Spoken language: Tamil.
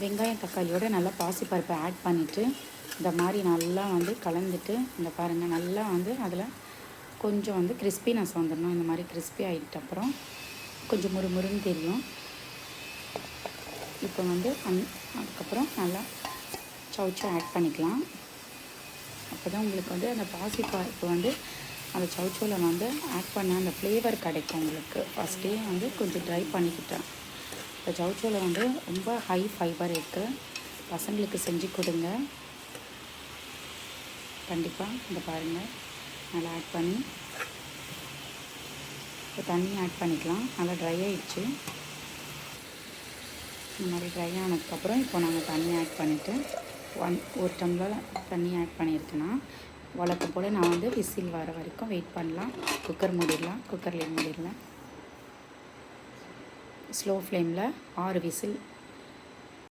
வெங்காயம் தக்காளியோடு நல்லா பாசிப்பருப்பை ஆட் பண்ணிவிட்டு இந்த மாதிரி நல்லா வந்து கலந்துட்டு இந்த பாருங்கள் நல்லா வந்து அதில் கொஞ்சம் வந்து கிறிஸ்பினஸ் வந்துடணும். இந்த மாதிரி கிறிஸ்பி ஆகிட்ட அப்புறம் கொஞ்சம் முறுமுறுன்னு தெரியும். இப்போ வந்து அதுக்கப்புறம் நல்லா சவுச்சோ ஆட் பண்ணிக்கலாம். அப்போ தான் உங்களுக்கு வந்து அந்த பாசிப்பருப்பு வந்து அந்த சவுச்சோவில் வந்து ஆட் பண்ண அந்த ஃப்ளேவர் கிடைக்கும் உங்களுக்கு. ஃபஸ்ட்டே வந்து கொஞ்சம் ட்ரை பண்ணிக்கிட்டேன். இப்போ சவுச்சோவில் வந்து ரொம்ப ஹை ஃபைபர் இருக்குது. பசங்களுக்கு செஞ்சு கொடுங்க கண்டிப்பாக. இந்த பாருங்கள் நல்லா ஆட் பண்ணி இப்போ தண்ணி ஆட் பண்ணிக்கலாம். நல்லா ட்ரை ஆகிடுச்சு. இந்த மாதிரி ட்ரை ஆனதுக்கப்புறம் இப்போ நாங்கள் தண்ணி ஆட் பண்ணிவிட்டு ஒரு டம்ளர் தண்ணி ஆட் பண்ணியிருக்கேன்னா வழக்கம் போல் நான் வந்து விசில் வர வரைக்கும் வெயிட் பண்ணலாம். குக்கர் மூடிடலாம். குக்கர்லேயே மூடிடலாம். ஸ்லோ ஃப்ளேமில் 6 விசில்